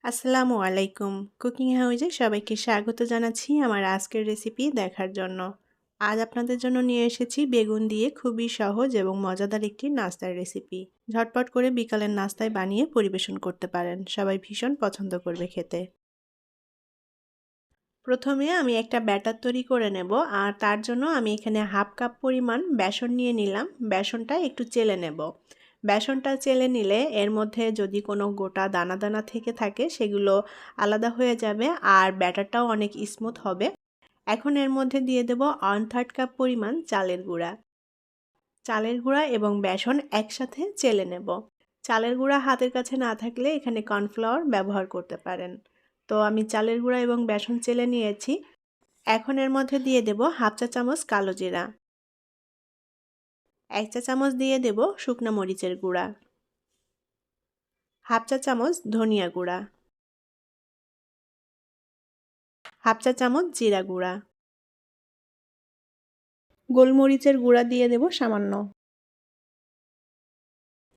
আসসালামু আলাইকুম। কুকিং হাউজে সবাইকে স্বাগত জানাচ্ছি আমার আজকের রেসিপি দেখার জন্য। আজ আপনাদের জন্য নিয়ে এসেছি বেগুন দিয়ে খুবই সহজ এবং মজাদার একটি নাস্তার রেসিপি। ঝটপট করে বিকালের নাস্তায় বানিয়ে পরিবেশন করতে পারেন। সবাই ভীষণ পছন্দ করবে খেতে। প্রথমে আমি একটা ব্যাটার তৈরি করে নেব, আর তার জন্য আমি এখানে হাফ কাপ পরিমাণ বেসন নিয়ে নিলাম। বেসনটা একটু চেলে নেব। বেসনটা চেলে নিলে এর মধ্যে যদি কোনো গোটা দানা দানা থেকে থাকে সেগুলো আলাদা হয়ে যাবে, আর ব্যাটারটাও অনেক স্মুথ হবে। এখন এর মধ্যে দিয়ে দেব 1/3 কাপ পরিমাণ চালের গুঁড়া। চালের গুঁড়া এবং বেসন একসাথে চেলে নেব। চালের গুঁড়া হাতের কাছে না থাকলে এখানে কর্নফ্লাওয়ার ব্যবহার করতে পারেন। তো আমি চালের গুঁড়া এবং বেসন চেলে নিয়েছি। এখন এর মধ্যে দিয়ে দেব হাফ চা চামচ কালো জিরা, 1 চা চামচ দিয়ে দেব শুকনো মরিচের গুঁড়া, হাফ চা চামচ ধনিয়া গুঁড়া, হাফ চা চামচ জিরা গুঁড়া, গোলমরিচের গুঁড়া দিয়ে দেব সামান্য,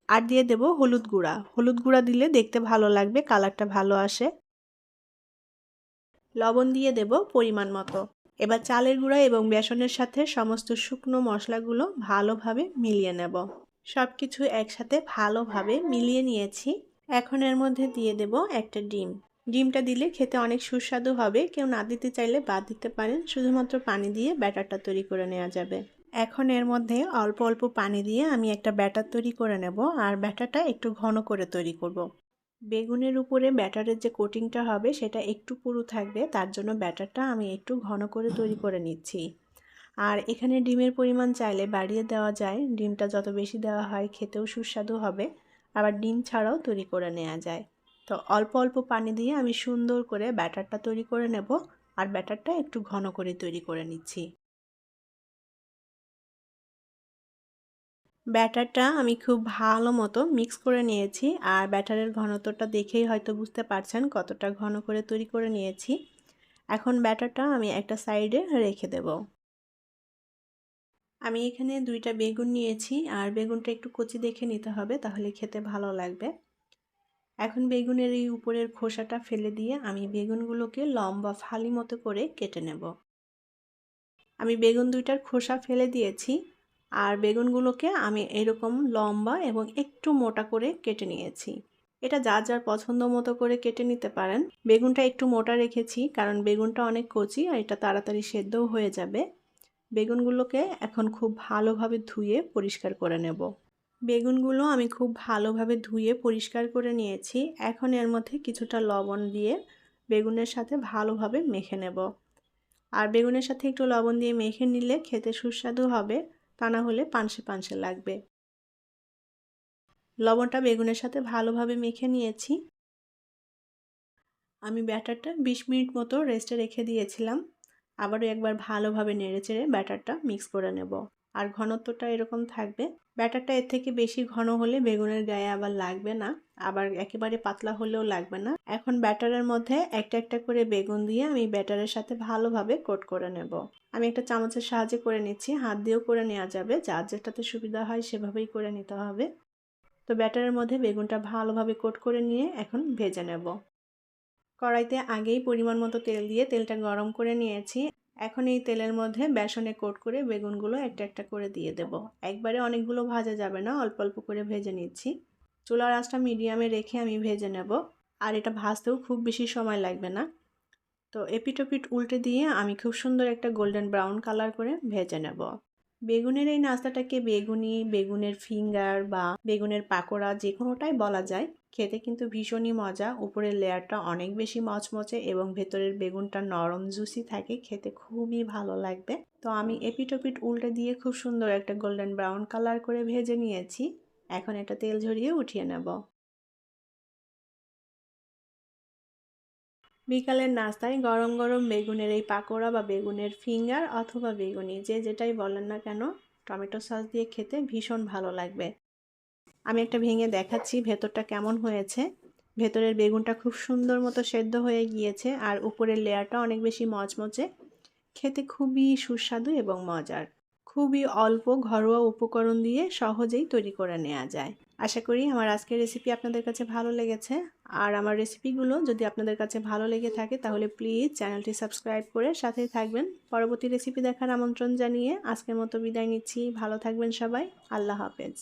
আর দিয়ে দেব হলুদ গুঁড়া। হলুদ গুঁড়া দিলে দেখতে ভালো লাগবে, কালারটা ভালো আসে। লবণ দিয়ে দেব পরিমাণ মতো। এবার চালের গুঁড়া এবং বেসনের সাথে সমস্ত শুকনো মশলাগুলো ভালোভাবে মিলিয়ে নেব। সব কিছু একসাথে ভালোভাবে মিলিয়ে নিয়েছি। এখন এর মধ্যে দিয়ে দেব একটা ডিম। ডিমটা দিলে খেতে অনেক সুস্বাদু হবে। কেউ না দিতে চাইলে বাদ দিতে পারেন। শুধুমাত্র পানি দিয়ে ব্যাটারটা তৈরি করে নেওয়া যাবে। এখন এর মধ্যে অল্প অল্প পানি দিয়ে আমি একটা ব্যাটার তৈরি করে নেব, আর ব্যাটারটা একটু ঘন করে তৈরি করব। বেগুনের উপরে ব্যাটারের যে কোটিংটা হবে সেটা একটু পুরু থাকবে, তার জন্য ব্যাটারটা আমি একটু ঘন করে তৈরি করে নিচ্ছি। আর এখানে ডিমের পরিমাণ চাইলে বাড়িয়ে দেওয়া যায়। ডিমটা যত বেশি দেওয়া হয় খেতেও সুস্বাদু হবে। আবার ডিম ছাড়াও তৈরি করে নেওয়া যায়। তো অল্প অল্প পানি দিয়ে আমি সুন্দর করে ব্যাটারটা তৈরি করে নেব, আর ব্যাটারটা একটু ঘন করে তৈরি করে নিচ্ছি। ব্যাটারটা আমি খুব ভালো মতো মিক্স করে নিয়েছি, আর ব্যাটারের ঘনত্বটা দেখেই হয়তো বুঝতে পারছেন কতটা ঘন করে তৈরি করে নিয়েছি। এখন ব্যাটারটা আমি একটা সাইডে রেখে দেব। আমি এখানে 2টা বেগুন নিয়েছি, আর বেগুনটা একটু কচি দেখে নিতে হবে, তাহলে খেতে ভালো লাগবে। এখন বেগুনের এই উপরের খোসাটা ফেলে দিয়ে আমি বেগুনগুলোকে লম্বা ফালি মতো করে কেটে নেব। আমি বেগুন 2টার খোসা ফেলে দিয়েছি, আর বেগুনগুলোকে আমি এরকম লম্বা এবং একটু মোটা করে কেটে নিয়েছি। এটা যার যার পছন্দ মতো করে কেটে নিতে পারেন। বেগুনটা একটু মোটা রেখেছি কারণ বেগুনটা অনেক কচি, আর এটা তাড়াতাড়ি সেদ্ধও হয়ে যাবে। বেগুনগুলোকে এখন খুব ভালোভাবে ধুয়ে পরিষ্কার করে নেব। বেগুনগুলো আমি খুব ভালোভাবে ধুয়ে পরিষ্কার করে নিয়েছি। এখন এর মধ্যে কিছুটা লবণ দিয়ে বেগুনের সাথে ভালোভাবে মেখে নেব। আর বেগুনের সাথে একটু লবণ দিয়ে মেখে নিলে খেতে সুস্বাদু হবে, তা না হলে পানসে পানসে লাগবে। লবণটা বেগুনের সাথে ভালোভাবে মেখে নিয়েছি। আমি ব্যাটারটা 20 মিনিট মতো রেস্টে রেখে দিয়েছিলাম। আবারও একবার ভালোভাবে নেড়েচেড়ে ব্যাটারটা মিক্স করে নেব। আর ঘনত্বটা এরকম থাকবে। ব্যাটারটা এর থেকে বেশি ঘন হলে বেগুনের গায়ে আবার লাগবে না, আবার একেবারে পাতলা হলেও লাগবে না। এখন ব্যাটারের মধ্যে একটা একটা করে বেগুন দিয়ে আমি ব্যাটারের সাথে ভালোভাবে কোট করে নেব। আমি একটা চামচের সাহায্যে করে নিচ্ছি, হাত দিয়েও করে নেওয়া যাবে, যার যেটাতে সুবিধা হয় সেভাবেই করে নিতে হবে। তো ব্যাটারের মধ্যে বেগুনটা ভালোভাবে কোট করে নিয়ে এখন ভেজে নেব। কড়াইতে আগেই পরিমাণ মতো তেল দিয়ে তেলটা গরম করে নিয়েছি। এখন এই তেলের মধ্যে বেসনে কোট করে বেগুনগুলো একটা একটা করে দিয়ে দেব। একবারে অনেকগুলো ভাজা যাবে না, অল্প অল্প করে ভেজে নিচ্ছি। চুলার আঁচটা মিডিয়ামে রেখে আমি ভেজে নেব। আর এটা ভাজতেও খুব বেশি সময় লাগবে না। তো এপিট ওপিট উল্টে দিয়ে আমি খুব সুন্দর একটা গোল্ডেন ব্রাউন কালার করে ভেজে নেব। বেগুনের এই নাস্তাটাকে বেগুনি, বেগুনের ফিঙ্গার বা বেগুনের পাকোড়া যে কোনোটাই বলা যায়। খেতে কিন্তু ভীষণই মজা। উপরের লেয়ারটা অনেক বেশি মচমচে এবং ভেতরের বেগুনটা নরম জুসি থাকে, খেতে খুবই ভালো লাগবে। তো আমি এপিট ওপিট উল্টে দিয়ে খুব সুন্দর একটা গোল্ডেন ব্রাউন কালার করে ভেজে নিয়েছি। এখন এটা তেল ঝরিয়ে উঠিয়ে নেব। বিকালের নাস্তায় গরম গরম বেগুনের এই পাকোড়া বা বেগুনের ফিঙ্গার অথবা বেগুনি যে যেটাই বলেন না কেন, টমেটো সস দিয়ে খেতে ভীষণ ভালো লাগবে। আমি একটা ভেঙে দেখাচ্ছি ভেতরটা কেমন হয়েছে। ভেতরের বেগুনটা খুব সুন্দর মতো সেদ্ধ হয়ে গিয়েছে, আর উপরের লেয়ারটা অনেক বেশি মচমচে। খেতে খুবই সুস্বাদু এবং মজার। খুবই অল্প ঘরোয়া উপকরণ দিয়ে সহজেই তৈরি করে নেওয়া যায়। আশা করি আমার আজকের রেসিপি আপনাদের কাছে ভালো লেগেছে। আর আমার রেসিপিগুলো যদি আপনাদের কাছে ভালো লেগে থাকে তাহলে প্লিজ চ্যানেলটি সাবস্ক্রাইব করে সাথেই থাকবেন। পরবর্তী রেসিপি দেখার আমন্ত্রণ জানিয়ে আজকের মতো বিদায় নিচ্ছি। ভালো থাকবেন সবাই। আল্লাহ হাফেজ।